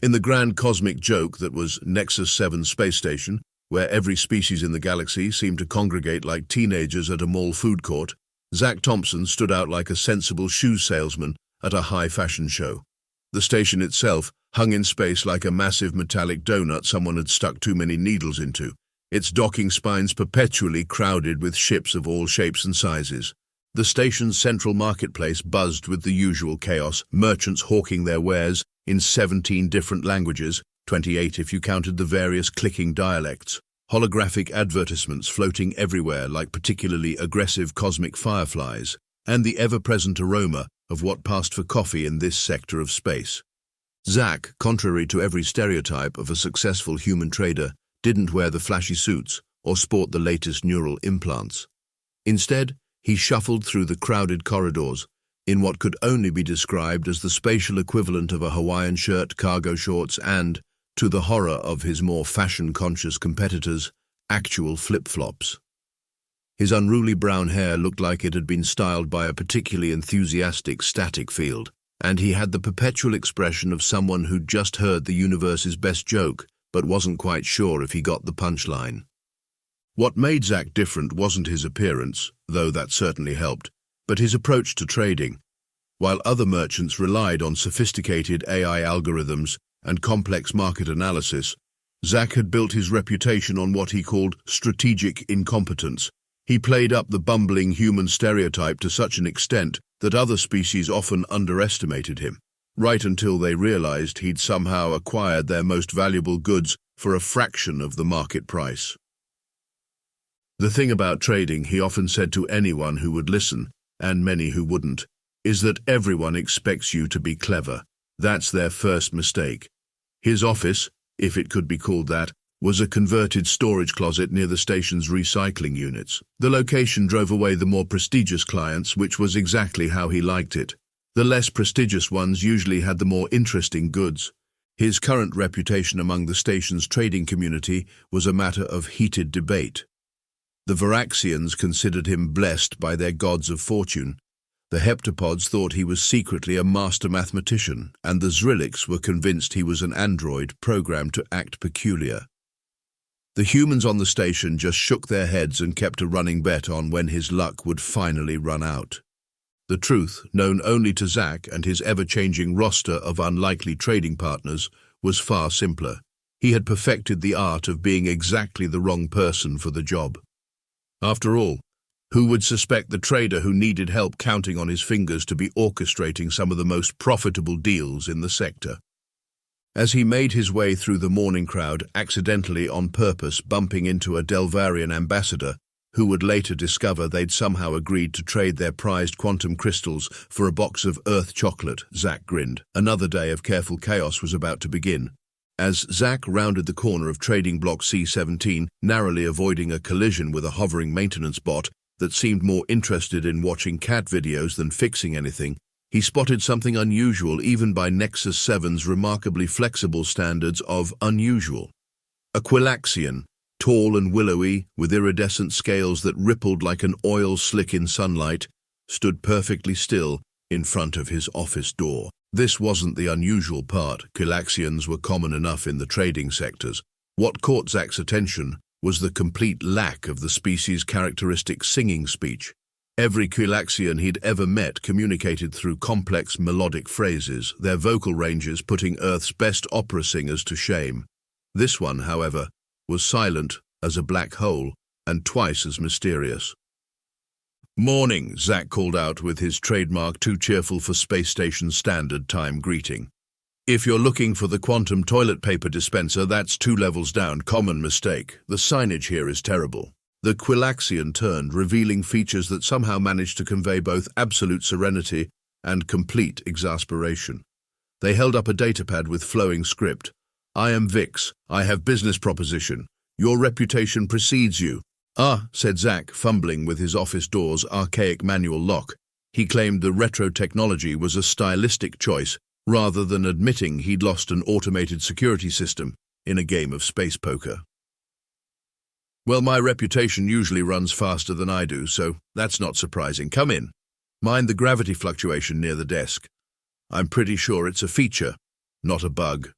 In the grand cosmic joke that was Nexus 7 space station, where every species in the galaxy seemed to congregate like teenagers at a mall food court, Zack Thompson stood out like a sensible shoe salesman at a high fashion show. The station itself hung in space like a massive metallic donut someone had stuck too many needles into, its docking spines perpetually crowded with ships of all shapes and sizes. The station's central marketplace buzzed with the usual chaos, merchants hawking their wares in 17 different languages, 28 if you counted the various clicking dialects, holographic advertisements floating everywhere like particularly aggressive cosmic fireflies, and the ever-present aroma of what passed for coffee in this sector of space. Zack, contrary to every stereotype of a successful human trader, didn't wear the flashy suits or sport the latest neural implants. Instead, he shuffled through the crowded corridors in what could only be described as the spatial equivalent of a Hawaiian shirt, cargo shorts, and, to the horror of his more fashion-conscious competitors, actual flip-flops. His unruly brown hair looked like it had been styled by a particularly enthusiastic static field, and he had the perpetual expression of someone who'd just heard the universe's best joke, but wasn't quite sure if he got the punchline. What made Zack different wasn't his appearance, though that certainly helped, but his approach to trading. While other merchants relied on sophisticated AI algorithms and complex market analysis, Zack had built his reputation on what he called strategic incompetence. He played up the bumbling human stereotype to such an extent that other species often underestimated him, right until they realized he'd somehow acquired their most valuable goods for a fraction of the market price. The thing about trading, he often said to anyone who would listen, and many who wouldn't, is that everyone expects you to be clever. That's their first mistake. His office, if it could be called that, was a converted storage closet near the station's recycling units. The location drove away the more prestigious clients, which was exactly how he liked it. The less prestigious ones usually had the more interesting goods. His current reputation among the station's trading community was a matter of heated debate. The Varaxians considered him blessed by their gods of fortune. The heptapods thought he was secretly a master mathematician, and the Zrilliks were convinced he was an android programmed to act peculiar. The humans on the station just shook their heads and kept a running bet on when his luck would finally run out. The truth, known only to Zack and his ever-changing roster of unlikely trading partners, was far simpler. He had perfected the art of being exactly the wrong person for the job. After all, who would suspect the trader who needed help counting on his fingers to be orchestrating some of the most profitable deals in the sector? As he made his way through the morning crowd, accidentally on purpose bumping into a Delvarian ambassador, who would later discover they'd somehow agreed to trade their prized quantum crystals for a box of Earth chocolate, Zack grinned. Another day of careful chaos was about to begin. As Zack rounded the corner of Trading Block C-17, narrowly avoiding a collision with a hovering maintenance bot that seemed more interested in watching cat videos than fixing anything, he spotted something unusual even by Nexus 7's remarkably flexible standards of unusual. A Quilaxian, tall and willowy, with iridescent scales that rippled like an oil slick in sunlight, stood perfectly still in front of his office door. This wasn't the unusual part. Quilaxians were common enough in the trading sectors. What caught Zack's attention was the complete lack of the species' characteristic singing speech. Every Quilaxian he'd ever met communicated through complex melodic phrases, their vocal ranges putting Earth's best opera singers to shame. This one, however, was silent as a black hole and twice as mysterious. "Morning," Zack called out with his trademark too cheerful for space station standard time greeting. "If you're looking for the quantum toilet paper dispenser, that's 2 levels down. Common mistake. The signage here is terrible." The Quilaxian turned, revealing features that somehow managed to convey both absolute serenity and complete exasperation. They held up a datapad with flowing script. "I am Vix. I have business proposition. Your reputation precedes you." "Ah," said Zack, fumbling with his office door's archaic manual lock. He claimed the retro technology was a stylistic choice, rather than admitting he'd lost an automated security system in a game of space poker. "Well, my reputation usually runs faster than I do, so that's not surprising. Come in. Mind the gravity fluctuation near the desk. I'm pretty sure it's a feature, not a bug."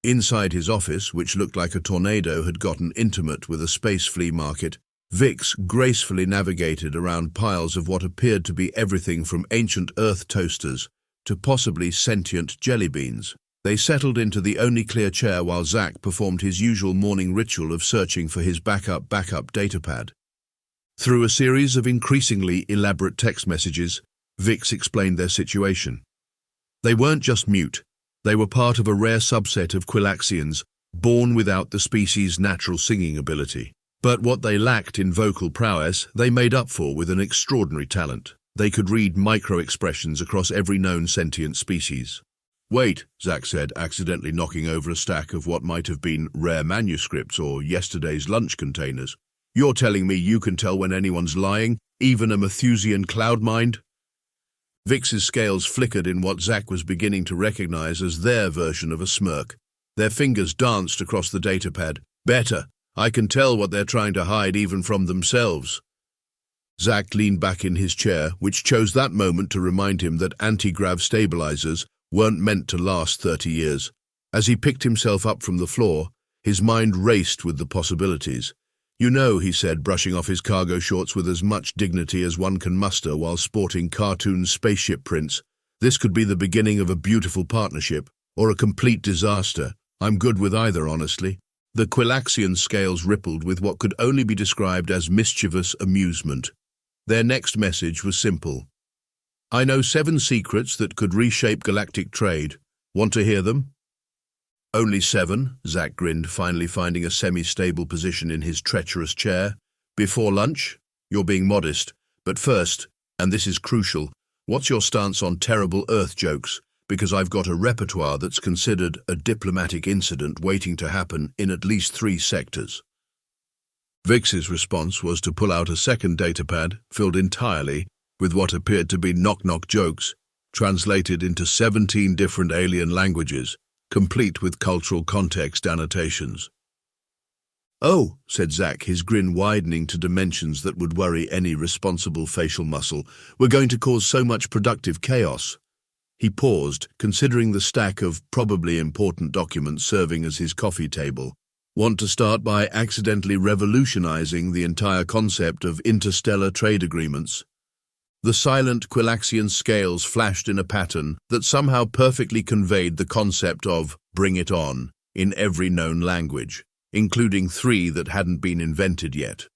Inside his office, which looked like a tornado had gotten intimate with a space flea market, Vix gracefully navigated around piles of what appeared to be everything from ancient Earth toasters to possibly sentient jelly beans. They settled into the only clear chair while Zack performed his usual morning ritual of searching for his backup datapad. Through a series of increasingly elaborate text messages, Vix explained their situation. They weren't just mute. They were part of a rare subset of Quilaxians, born without the species' natural singing ability. But what they lacked in vocal prowess, they made up for with an extraordinary talent. They could read micro-expressions across every known sentient species. "Wait," Zack said, accidentally knocking over a stack of what might have been rare manuscripts or yesterday's lunch containers. "You're telling me you can tell when anyone's lying, even a Malthusian cloud mind?" Vix's scales flickered in what Zack was beginning to recognize as their version of a smirk. Their fingers danced across the datapad. "Better. I can tell what they're trying to hide even from themselves." Zack leaned back in his chair, which chose that moment to remind him that anti-grav stabilizers weren't meant to last 30 years. As he picked himself up from the floor, his mind raced with the possibilities. "You know," he said, brushing off his cargo shorts with as much dignity as one can muster while sporting cartoon spaceship prints, "this could be the beginning of a beautiful partnership, or a complete disaster. I'm good with either, honestly." The Quilaxian scales rippled with what could only be described as mischievous amusement. Their next message was simple. "I know 7 secrets that could reshape galactic trade. Want to hear them?" "Only 7, Zack grinned, finally finding a semi-stable position in his treacherous chair. "Before lunch? You're being modest. But first, and this is crucial, what's your stance on terrible Earth jokes? Because I've got a repertoire that's considered a diplomatic incident waiting to happen in at least 3 sectors. Vix's response was to pull out a second datapad filled entirely with what appeared to be knock-knock jokes, translated into 17 different alien languages, complete with cultural context annotations. "Oh," said Zack, his grin widening to dimensions that would worry any responsible facial muscle, "we're going to cause so much productive chaos." He paused, considering the stack of probably important documents serving as his coffee table. "Want to start by accidentally revolutionizing the entire concept of interstellar trade agreements?" The silent Quilaxian scales flashed in a pattern that somehow perfectly conveyed the concept of "bring it on" in every known language, including 3 that hadn't been invented yet.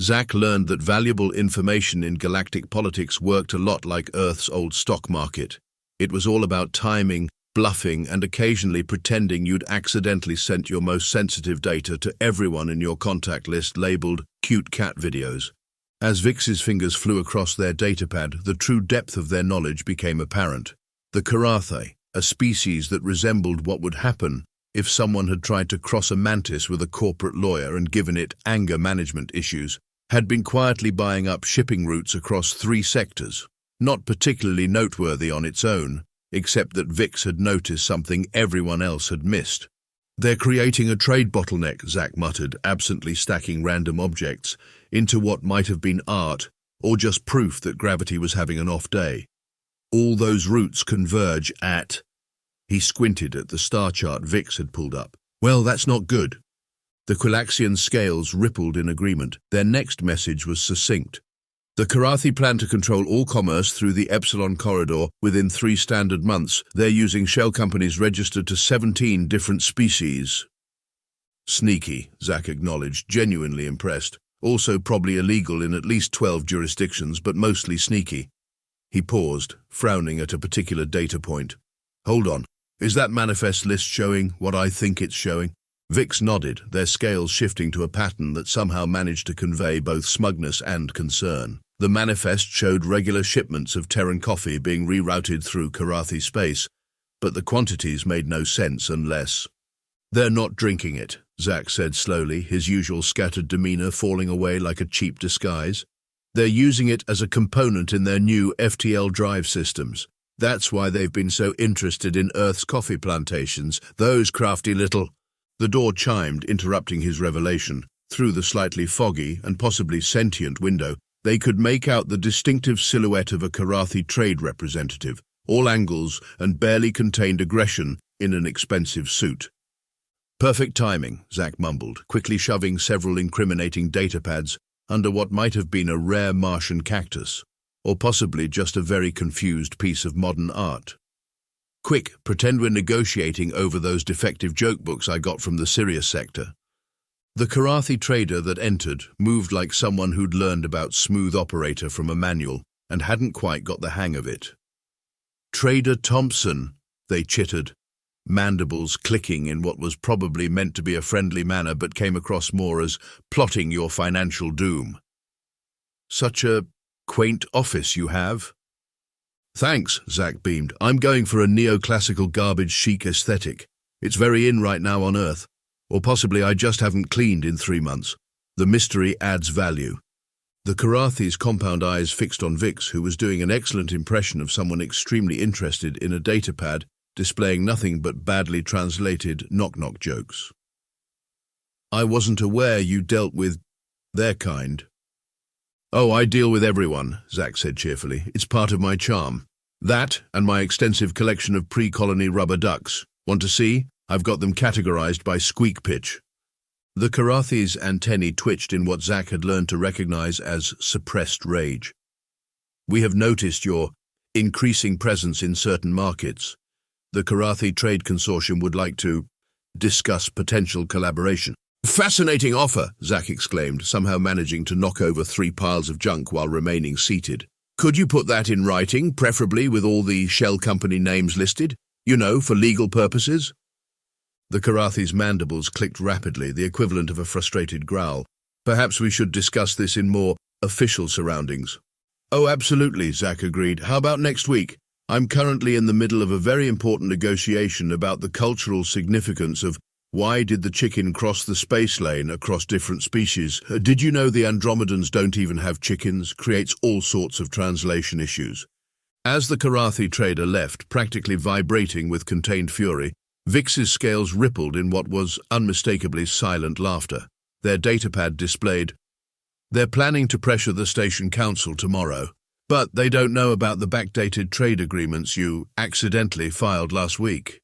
Zack learned that valuable information in galactic politics worked a lot like Earth's old stock market. It was all about timing, bluffing, and occasionally pretending you'd accidentally sent your most sensitive data to everyone in your contact list labeled "cute cat videos." As Vix's fingers flew across their datapad, the true depth of their knowledge became apparent. The Kerathi, a species that resembled what would happen if someone had tried to cross a mantis with a corporate lawyer and given it anger management issues, had been quietly buying up shipping routes across 3 sectors. Not particularly noteworthy on its own, except that Vix had noticed something everyone else had missed. "They're creating a trade bottleneck," Zack muttered, absently stacking random objects into what might have been art or just proof that gravity was having an off day. "All those routes converge at..." He squinted at the star chart Vix had pulled up. "Well, that's not good." The Quilaxian scales rippled in agreement. Their next message was succinct. "The Kerathi plan to control all commerce through the Epsilon corridor within 3 standard months. They're using shell companies registered to 17 different species." "Sneaky," Zack acknowledged, genuinely impressed. "Also probably illegal in at least 12 jurisdictions, but mostly sneaky." He paused, frowning at a particular data point. "Hold on. Is that manifest list showing what I think it's showing?" Vix nodded, their scales shifting to a pattern that somehow managed to convey both smugness and concern. The manifest showed regular shipments of Terran coffee being rerouted through Kerathi space, but the quantities made no sense unless... "They're not drinking it," Zack said slowly, his usual scattered demeanor falling away like a cheap disguise. "They're using it as a component in their new FTL drive systems. That's why they've been so interested in Earth's coffee plantations, those crafty little..." The door chimed, interrupting his revelation. Through the slightly foggy and possibly sentient window, they could make out the distinctive silhouette of a Kerathi trade representative. All angles and barely contained aggression in an expensive suit. Perfect timing, Zack mumbled, quickly shoving several incriminating datapads under what might have been a rare Martian cactus, or possibly just a very confused piece of modern art. Quick, pretend we're negotiating over those defective joke books I got from the Sirius sector. The Kerathi trader that entered moved like someone who'd learned about smooth operator from a manual and hadn't quite got the hang of it. "Trader Thompson," they chittered, mandibles clicking in what was probably meant to be a friendly manner but came across more as plotting your financial doom. "Such a quaint office you have." "Thanks," Zack beamed. "I'm going for a neoclassical garbage chic aesthetic. It's very in right now on Earth. Or possibly I just haven't cleaned in 3 months. The mystery adds value." The Kerathi's compound eyes fixed on Vix, who was doing an excellent impression of someone extremely interested in a datapad, displaying nothing but badly translated knock-knock jokes. "I wasn't aware you dealt with their kind." "Oh, I deal with everyone," Zack said cheerfully. "It's part of my charm. That and my extensive collection of pre-colony rubber ducks. Want to see? I've got them categorized by squeak pitch." The Kerathi's antennae twitched in what Zack had learned to recognize as suppressed rage. "We have noticed your increasing presence in certain markets. The Kerathi Trade Consortium would like to discuss potential collaboration." "Fascinating offer," Zack exclaimed, somehow managing to knock over 3 piles of junk while remaining seated. "Could you put that in writing, preferably with all the shell company names listed? You know, for legal purposes?" The Kerathi's mandibles clicked rapidly, the equivalent of a frustrated growl. "Perhaps we should discuss this in more official surroundings." "Oh, absolutely," Zack agreed. "How about next week? I'm currently in the middle of a very important negotiation about the cultural significance of why did the chicken cross the space lane across different species. Did you know the Andromedans don't even have chickens? Creates all sorts of translation issues." As the Kerathi trader left, practically vibrating with contained fury, Vix's scales rippled in what was unmistakably silent laughter. Their datapad displayed, "They're planning to pressure the station council tomorrow, but they don't know about the backdated trade agreements you accidentally filed last week."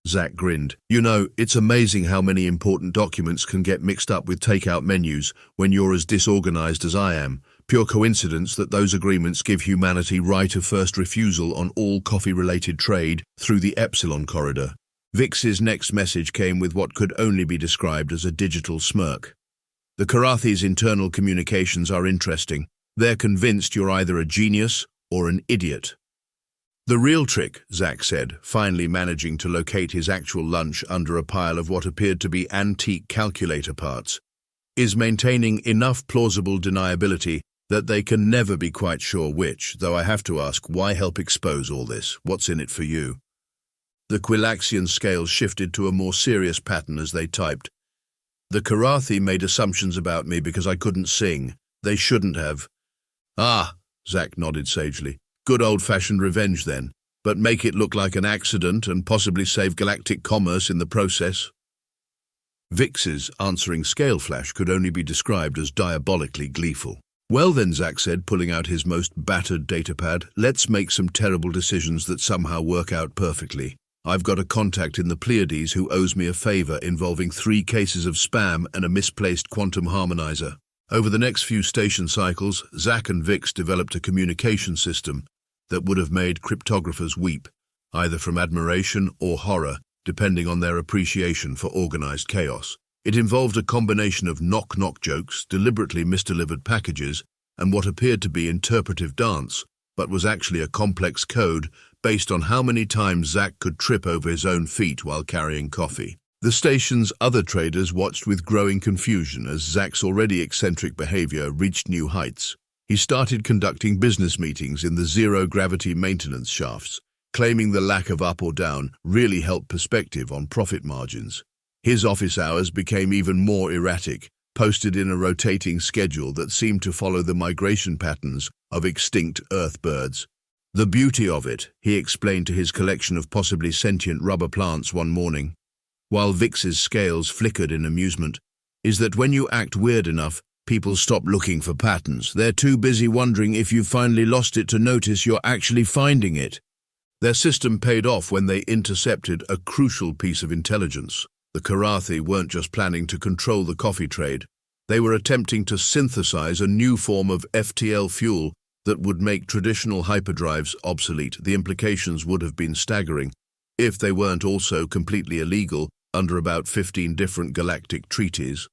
Zack grinned. "You know, it's amazing how many important documents can get mixed up with takeout menus when you're as disorganized as I am. Pure coincidence that those agreements give humanity right of first refusal on all coffee-related trade through the Epsilon corridor." Vix's next message came with what could only be described as a digital smirk. "The Kerathi's internal communications are interesting. They're convinced you're either a genius or an idiot." "The real trick," Zack said, finally managing to locate his actual lunch under a pile of what appeared to be antique calculator parts, "is maintaining enough plausible deniability that they can never be quite sure which, though I have to ask, why help expose all this? What's in it for you?" The Quilaxian scales shifted to a more serious pattern as they typed. "The Kerathi made assumptions about me because I couldn't sing. They shouldn't have." "Ah," Zack nodded sagely. "Good old-fashioned revenge then, but make it look like an accident and possibly save galactic commerce in the process." Vix's answering scale flash could only be described as diabolically gleeful. "Well then," Zack said, pulling out his most battered datapad, "let's make some terrible decisions that somehow work out perfectly. I've got a contact in the Pleiades who owes me a favor involving 3 cases of spam and a misplaced quantum harmonizer." Over the next few station cycles, Zack and Vix developed a communication system that would have made cryptographers weep, either from admiration or horror, depending on their appreciation for organized chaos. It involved a combination of knock-knock jokes, deliberately misdelivered packages, and what appeared to be interpretive dance, but was actually a complex code based on how many times Zack could trip over his own feet while carrying coffee. The station's other traders watched with growing confusion as Zack's already eccentric behavior reached new heights. He started conducting business meetings in the zero-gravity maintenance shafts, claiming the lack of up or down really helped perspective on profit margins. His office hours became even more erratic, posted in a rotating schedule that seemed to follow the migration patterns of extinct Earth birds. "The beauty of it," he explained to his collection of possibly sentient rubber plants one morning, while Vix's scales flickered in amusement, "is that when you act weird enough, people stop looking for patterns. They're too busy wondering if you've finally lost it to notice you're actually finding it." Their system paid off when they intercepted a crucial piece of intelligence. The Kerathi weren't just planning to control the coffee trade. They were attempting to synthesize a new form of FTL fuel that would make traditional hyperdrives obsolete. The implications would have been staggering if they weren't also completely illegal under about 15 different galactic treaties.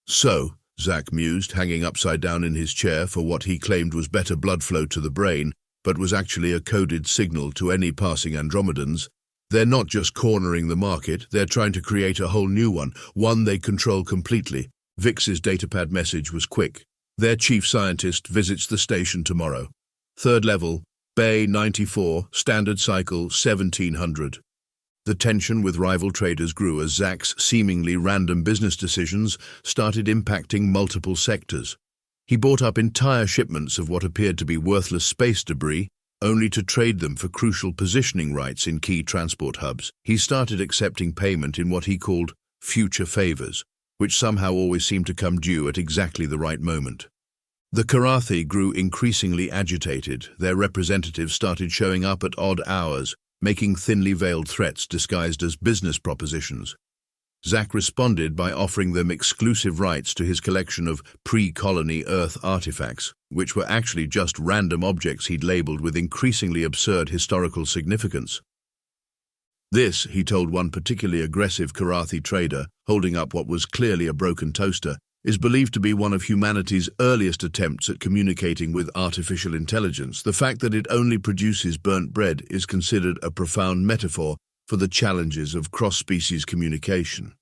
So, Zack mused, hanging upside down in his chair for what he claimed was better blood flow to the brain, but was actually a coded signal to any passing Andromedans. They're not just cornering the market, they're trying to create a whole new one they control completely. Vix's datapad message was quick. Their chief scientist visits the station tomorrow. 3rd level, Bay 94, standard cycle 1700. The tension with rival traders grew as Zack's seemingly random business decisions started impacting multiple sectors. He bought up entire shipments of what appeared to be worthless space debris, only to trade them for crucial positioning rights in key transport hubs. He started accepting payment in what he called future favors, which somehow always seemed to come due at exactly the right moment. The Kerathi grew increasingly agitated. Their representatives started showing up at odd hours, making thinly veiled threats disguised as business propositions. Zack responded by offering them exclusive rights to his collection of pre-colony Earth artifacts, which were actually just random objects he'd labeled with increasingly absurd historical significance. This, he told one particularly aggressive Kerathi trader, holding up what was clearly a broken toaster, is believed to be one of humanity's earliest attempts at communicating with artificial intelligence. The fact that it only produces burnt bread is considered a profound metaphor for the challenges of cross-species communication.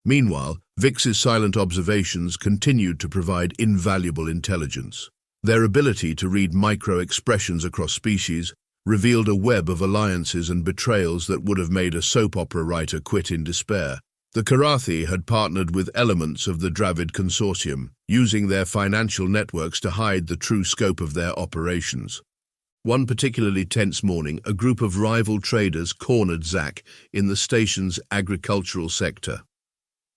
Meanwhile, Vix's silent observations continued to provide invaluable intelligence. Their ability to read micro-expressions across species revealed a web of alliances and betrayals that would have made a soap opera writer quit in despair. The Kerathi had partnered with elements of the Dravid Consortium, using their financial networks to hide the true scope of their operations. One particularly tense morning, a group of rival traders cornered Zack in the station's agricultural sector.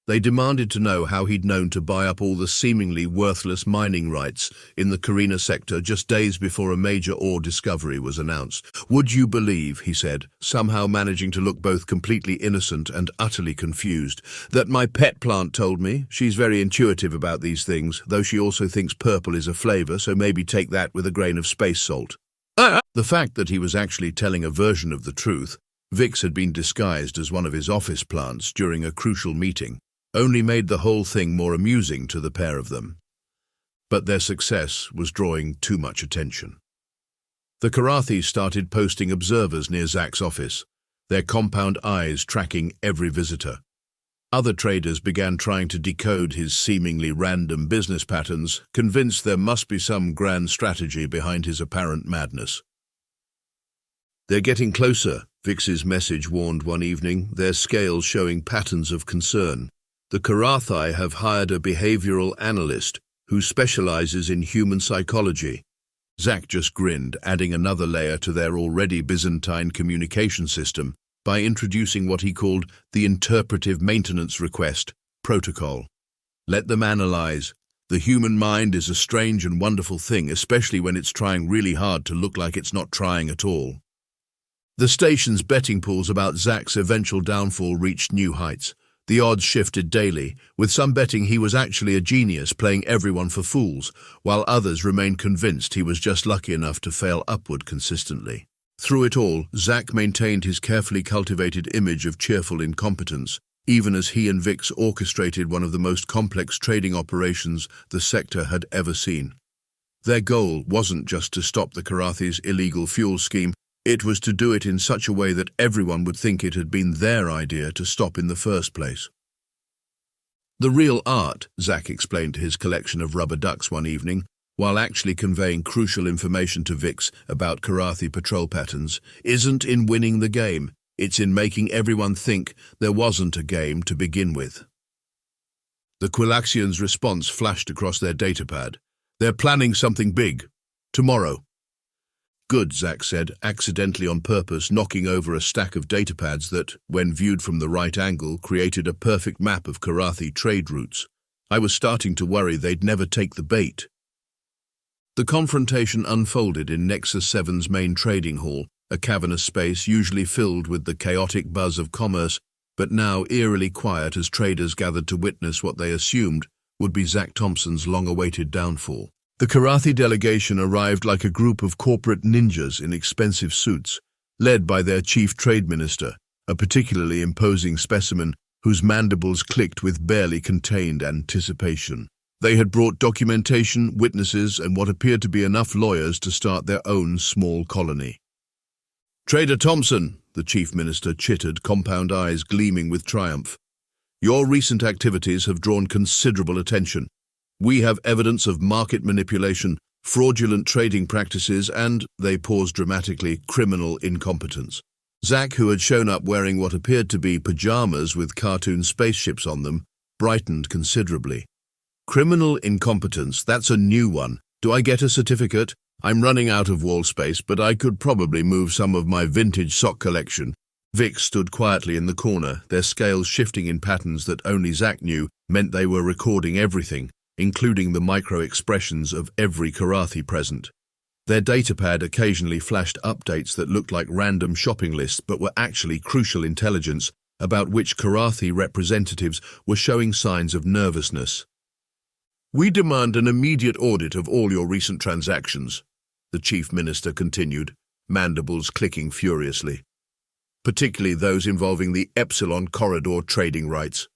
They demanded to know how he'd known to buy up all the seemingly worthless mining rights in the Carina sector just days before a major ore discovery was announced. "Would you believe," he said, somehow managing to look both completely innocent and utterly confused, "that my pet plant told me? She's very intuitive about these things, though she also thinks purple is a flavor, so maybe take that with a grain of space salt." The fact that he was actually telling a version of the truth, Vix had been disguised as one of his office plants during a crucial meeting, only made the whole thing more amusing to the pair of them. But their success was drawing too much attention. The Kerathi started posting observers near Zack's office, their compound eyes tracking every visitor. Other traders began trying to decode his seemingly random business patterns, convinced there must be some grand strategy behind his apparent madness. "They're getting closer," Vix's message warned one evening, their scales showing patterns of concern. "The Kerathi have hired a behavioral analyst who specializes in human psychology." Zack just grinned, adding another layer to their already Byzantine communication system by introducing what he called the interpretive maintenance request protocol. "Let them analyze. The human mind is a strange and wonderful thing, especially when it's trying really hard to look like it's not trying at all." The station's betting pools about Zack's eventual downfall reached new heights. The odds shifted daily, with some betting he was actually a genius playing everyone for fools, while others remained convinced he was just lucky enough to fail upward consistently. Through it all, Zack maintained his carefully cultivated image of cheerful incompetence, even as he and Vix orchestrated one of the most complex trading operations the sector had ever seen. Their goal wasn't just to stop the Kerathi's illegal fuel scheme, it was to do it in such a way that everyone would think it had been their idea to stop in the first place. "The real art," Zack explained to his collection of rubber ducks one evening, while actually conveying crucial information to Vix about Kerathi patrol patterns, "isn't in winning the game, it's in making everyone think there wasn't a game to begin with." The Quilaxians' response flashed across their datapad. "They're planning something big. Tomorrow." "Good," Zack said, accidentally on purpose knocking over a stack of datapads that, when viewed from the right angle, created a perfect map of Kerathi trade routes. "I was starting to worry they'd never take the bait." The confrontation unfolded in Nexus 7's main trading hall, a cavernous space usually filled with the chaotic buzz of commerce, but now eerily quiet as traders gathered to witness what they assumed would be Zack Thompson's long-awaited downfall. The Kerathi delegation arrived like a group of corporate ninjas in expensive suits, led by their chief trade minister, a particularly imposing specimen whose mandibles clicked with barely contained anticipation. They had brought documentation, witnesses, and what appeared to be enough lawyers to start their own small colony. "Trader Thompson," the chief minister chittered, compound eyes gleaming with triumph. "Your recent activities have drawn considerable attention. We have evidence of market manipulation, fraudulent trading practices, and," they paused dramatically, "criminal incompetence." Zack, who had shown up wearing what appeared to be pajamas with cartoon spaceships on them, brightened considerably. "Criminal incompetence, that's a new one. Do I get a certificate? I'm running out of wall space, but I could probably move some of my vintage sock collection." Vic stood quietly in the corner, their scales shifting in patterns that only Zack knew meant they were recording everything, including the micro-expressions of every Kerathi present. Their datapad occasionally flashed updates that looked like random shopping lists but were actually crucial intelligence about which Kerathi representatives were showing signs of nervousness. "We demand an immediate audit of all your recent transactions," the chief minister continued, mandibles clicking furiously, "particularly those involving the Epsilon Corridor trading rights."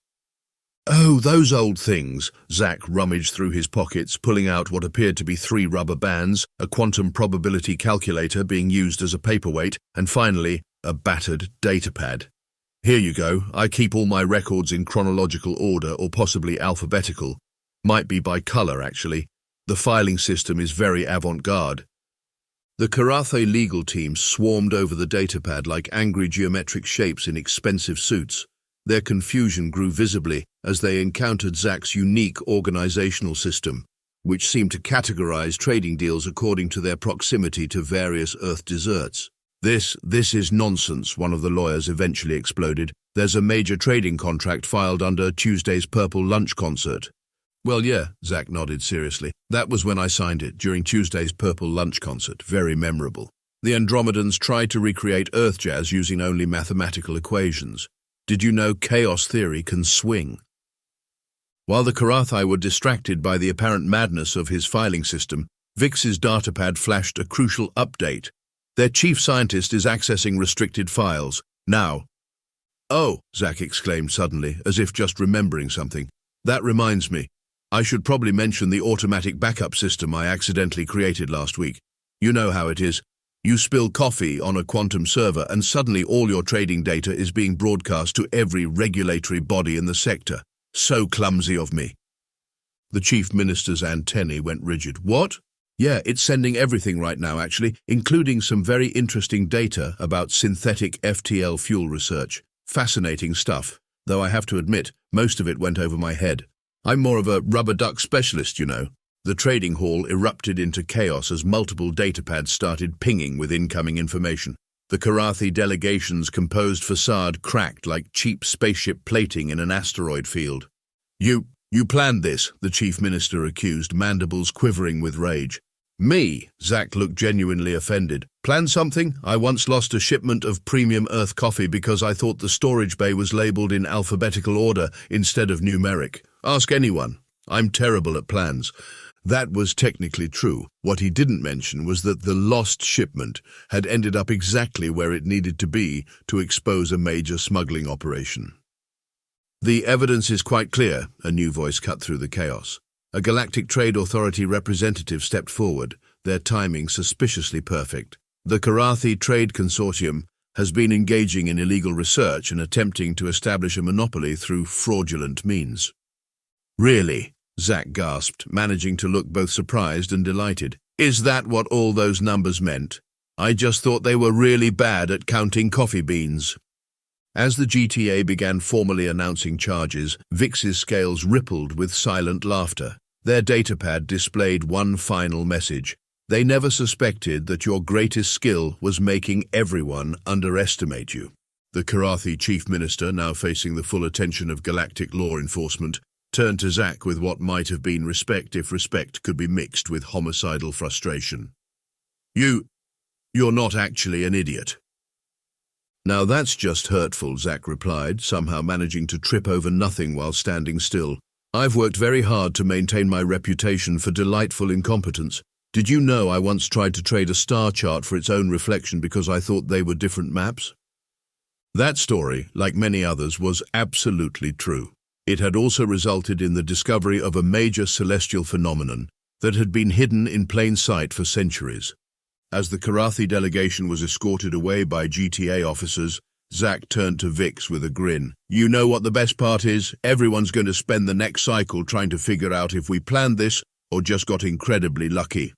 "Oh, those old things." Zack rummaged through his pockets, pulling out what appeared to be 3 rubber bands, a quantum probability calculator being used as a paperweight, and finally, a battered datapad. "Here you go. I keep all my records in chronological order or possibly alphabetical. Might be by color, actually. The filing system is very avant-garde." The Kerathi legal team swarmed over the datapad like angry geometric shapes in expensive suits. Their confusion grew visibly as they encountered Zack's unique organizational system, which seemed to categorize trading deals according to their proximity to various Earth desserts. This is nonsense," one of the lawyers eventually exploded. "There's a major trading contract filed under Tuesday's Purple Lunch concert." "Well, yeah," Zack nodded seriously. "That was when I signed it, during Tuesday's Purple Lunch concert. Very memorable. The Andromedans tried to recreate Earth jazz using only mathematical equations. Did you know chaos theory can swing?" While the Kerathi were distracted by the apparent madness of his filing system, Vix's datapad flashed a crucial update. "Their chief scientist is accessing restricted files. Now." "Oh," Zack exclaimed suddenly, as if just remembering something. "That reminds me. I should probably mention the automatic backup system I accidentally created last week. You know how it is. You spill coffee on a quantum server and suddenly all your trading data is being broadcast to every regulatory body in the sector. So clumsy of me." The chief minister's antennae went rigid. "What?" "Yeah, it's sending everything right now, actually, including some very interesting data about synthetic FTL fuel research. Fascinating stuff, though I have to admit, most of it went over my head. I'm more of a rubber duck specialist, you know." The trading hall erupted into chaos as multiple datapads started pinging with incoming information. The Kerathi delegation's composed facade cracked like cheap spaceship plating in an asteroid field. You planned this," the chief minister accused, mandibles quivering with rage. "Me?" Zack looked genuinely offended. "Planned something? I once lost a shipment of premium Earth coffee because I thought the storage bay was labeled in alphabetical order instead of numeric. Ask anyone. I'm terrible at plans." That was technically true. What he didn't mention was that the lost shipment had ended up exactly where it needed to be to expose a major smuggling operation. "The evidence is quite clear," a new voice cut through the chaos. A Galactic Trade Authority representative stepped forward, their timing suspiciously perfect. "The Kerathi Trade Consortium has been engaging in illegal research and attempting to establish a monopoly through fraudulent means." "Really?" Zack gasped, managing to look both surprised and delighted. "Is that what all those numbers meant? I just thought they were really bad at counting coffee beans." As the GTA began formally announcing charges, Vix's scales rippled with silent laughter. Their datapad displayed one final message. "They never suspected that your greatest skill was making everyone underestimate you." The Kerathi chief minister, now facing the full attention of galactic law enforcement, turned to Zack with what might have been respect if respect could be mixed with homicidal frustration. You You're not actually an idiot. Now that's just hurtful, Zack replied, somehow managing to trip over nothing while standing still. I've worked very hard to maintain my reputation for delightful incompetence. Did you know I once tried to trade a star chart for its own reflection because I thought they were different maps? That story, like many others, was absolutely true. It had also resulted in the discovery of a major celestial phenomenon that had been hidden in plain sight for centuries. As the Kerathi delegation was escorted away by GTA officers, Zack turned to Vix with a grin. You know what the best part is? Everyone's going to spend the next cycle trying to figure out if we planned this or just got incredibly lucky.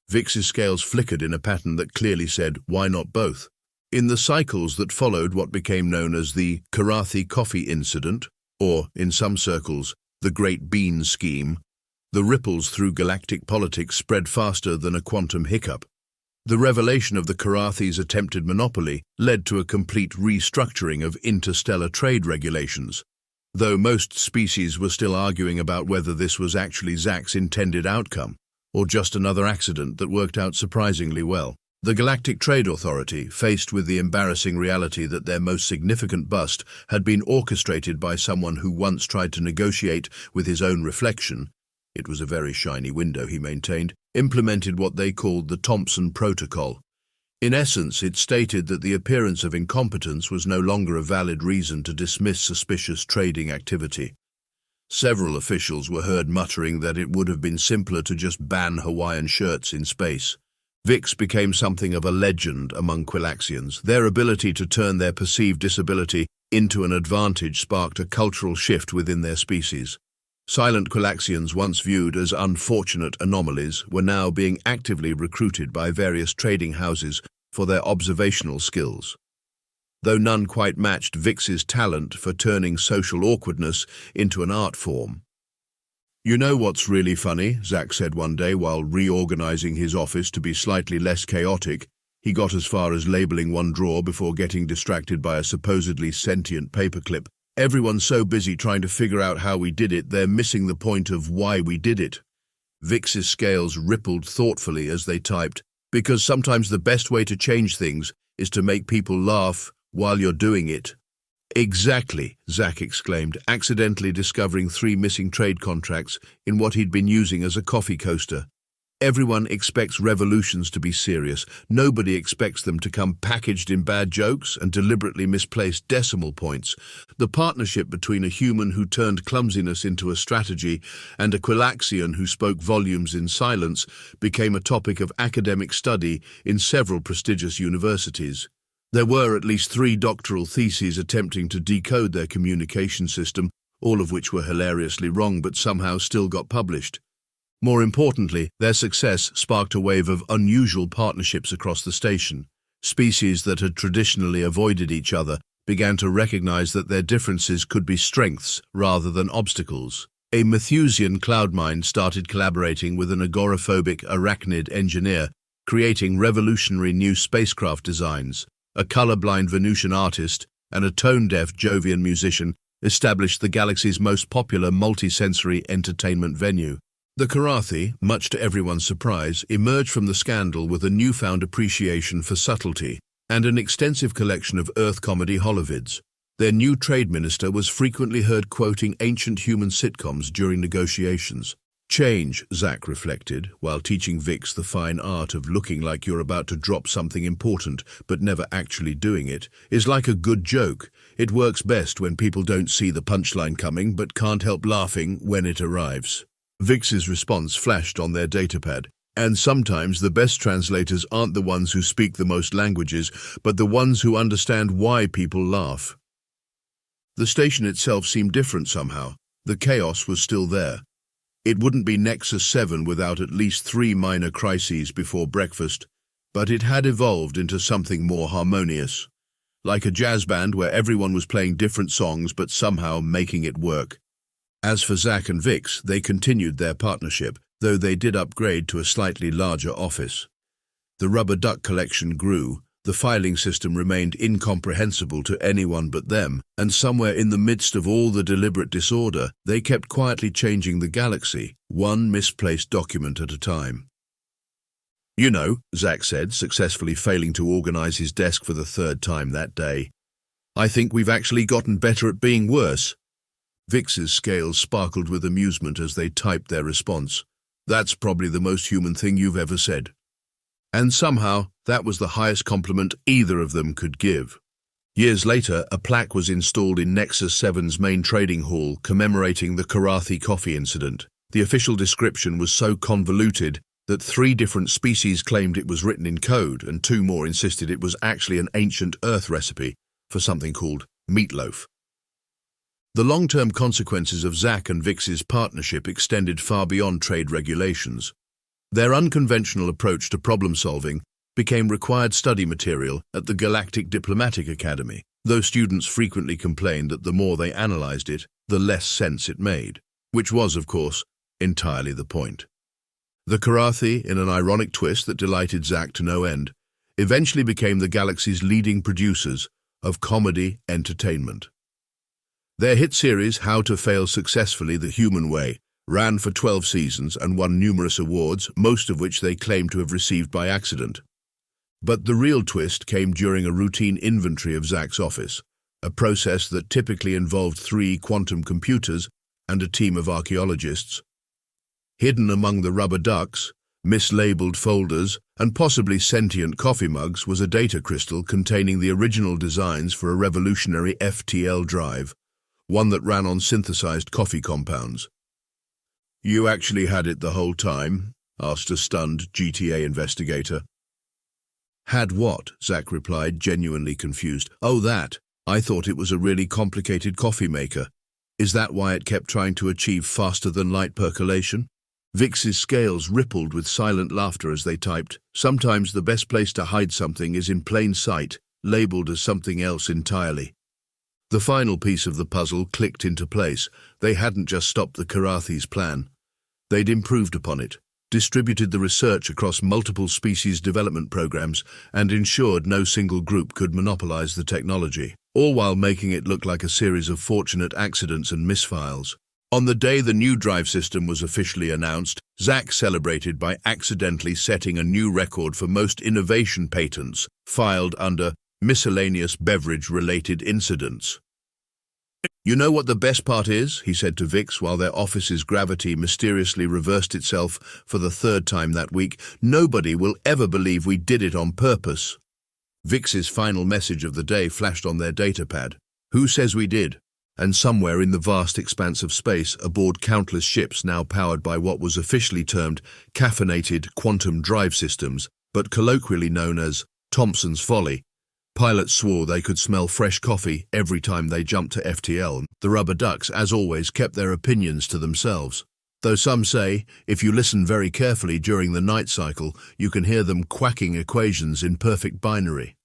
Vix's scales flickered in a pattern that clearly said, why not both? In the cycles that followed what became known as the Kerathi coffee incident, or, in some circles, the Great Bean Scheme, the ripples through galactic politics spread faster than a quantum hiccup. The revelation of the Kerathi's attempted monopoly led to a complete restructuring of interstellar trade regulations. Though most species were still arguing about whether this was actually Zack's intended outcome, or just another accident that worked out surprisingly well. The Galactic Trade Authority, faced with the embarrassing reality that their most significant bust had been orchestrated by someone who once tried to negotiate with his own reflection, it was a very shiny window, he maintained, implemented what they called the Thompson Protocol. In essence, it stated that the appearance of incompetence was no longer a valid reason to dismiss suspicious trading activity. Several officials were heard muttering that it would have been simpler to just ban Hawaiian shirts in space. Vix became something of a legend among Quilaxians. Their ability to turn their perceived disability into an advantage sparked a cultural shift within their species. Silent Quilaxians, once viewed as unfortunate anomalies, were now being actively recruited by various trading houses for their observational skills. Though none quite matched Vix's talent for turning social awkwardness into an art form. You know what's really funny, Zack said one day while reorganizing his office to be slightly less chaotic. He got as far as labeling one drawer before getting distracted by a supposedly sentient paperclip. Everyone's so busy trying to figure out how we did it, they're missing the point of why we did it. Vix's scales rippled thoughtfully as they typed, because sometimes the best way to change things is to make people laugh while you're doing it. Exactly, Zack exclaimed, accidentally discovering 3 missing trade contracts in what he'd been using as a coffee coaster. Everyone expects revolutions to be serious. Nobody expects them to come packaged in bad jokes and deliberately misplaced decimal points. The partnership between a human who turned clumsiness into a strategy and a Quilaxian who spoke volumes in silence became a topic of academic study in several prestigious universities. There were at least 3 doctoral theses attempting to decode their communication system, all of which were hilariously wrong but somehow still got published. More importantly, their success sparked a wave of unusual partnerships across the station. Species that had traditionally avoided each other began to recognize that their differences could be strengths rather than obstacles. A Malthusian cloud mine started collaborating with an agoraphobic arachnid engineer, creating revolutionary new spacecraft designs. A colorblind Venusian artist and a tone-deaf Jovian musician established the galaxy's most popular multi-sensory entertainment venue. The Kerathi, much to everyone's surprise, emerged from the scandal with a newfound appreciation for subtlety and an extensive collection of Earth comedy holovids. Their new trade minister was frequently heard quoting ancient human sitcoms during negotiations. Change, Zack reflected, while teaching Vix the fine art of looking like you're about to drop something important but never actually doing it, is like a good joke. It works best when people don't see the punchline coming but can't help laughing when it arrives. Vix's response flashed on their datapad. And sometimes the best translators aren't the ones who speak the most languages, but the ones who understand why people laugh. The station itself seemed different somehow. The chaos was still there. It wouldn't be Nexus 7 without at least 3 minor crises before breakfast, but it had evolved into something more harmonious. Like a jazz band where everyone was playing different songs but somehow making it work. As for Zack and Vix, they continued their partnership, though they did upgrade to a slightly larger office. The rubber duck collection grew, the filing system remained incomprehensible to anyone but them, and somewhere in the midst of all the deliberate disorder, they kept quietly changing the galaxy, one misplaced document at a time. You know, Zack said, successfully failing to organize his desk for the third time that day. I think we've actually gotten better at being worse. Vix's scales sparkled with amusement as they typed their response. That's probably the most human thing you've ever said. And somehow, that was the highest compliment either of them could give. Years later, a plaque was installed in Nexus 7's main trading hall commemorating the Kerathi coffee incident. The official description was so convoluted that 3 different species claimed it was written in code and 2 more insisted it was actually an ancient Earth recipe for something called meatloaf. The long-term consequences of Zack and Vix's partnership extended far beyond trade regulations. Their unconventional approach to problem-solving became required study material at the Galactic Diplomatic Academy, though students frequently complained that the more they analyzed it, the less sense it made, which was, of course, entirely the point. The Kerathi, in an ironic twist that delighted Zack to no end, eventually became the galaxy's leading producers of comedy entertainment. Their hit series, How to Fail Successfully the Human Way, ran for 12 seasons and won numerous awards, most of which they claimed to have received by accident. But the real twist came during a routine inventory of Zack's office, a process that typically involved 3 quantum computers and a team of archaeologists. Hidden among the rubber ducks, mislabeled folders, and possibly sentient coffee mugs was a data crystal containing the original designs for a revolutionary FTL drive, one that ran on synthesized coffee compounds. "You actually had it the whole time?" asked a stunned GTA investigator. "Had what?" Zack replied, genuinely confused. "Oh, that. I thought it was a really complicated coffee maker. Is that why it kept trying to achieve faster-than-light percolation?" Vix's scales rippled with silent laughter as they typed. Sometimes the best place to hide something is in plain sight, labeled as something else entirely. The final piece of the puzzle clicked into place. They hadn't just stopped the Kerathi's plan. They'd improved upon it, distributed the research across multiple species development programs, and ensured no single group could monopolize the technology, all while making it look like a series of fortunate accidents and misfiles. On the day the new drive system was officially announced, Zack celebrated by accidentally setting a new record for most innovation patents filed under miscellaneous beverage-related incidents. "You know what the best part is?" he said to Vix while their office's gravity mysteriously reversed itself for the 3rd time that week. "Nobody will ever believe we did it on purpose." Vix's final message of the day flashed on their datapad. "Who says we did?" And somewhere in the vast expanse of space, aboard countless ships now powered by what was officially termed caffeinated quantum drive systems, but colloquially known as Thompson's Folly, pilots swore they could smell fresh coffee every time they jumped to FTL. The rubber ducks, as always, kept their opinions to themselves. Though some say, if you listen very carefully during the night cycle, you can hear them quacking equations in perfect binary.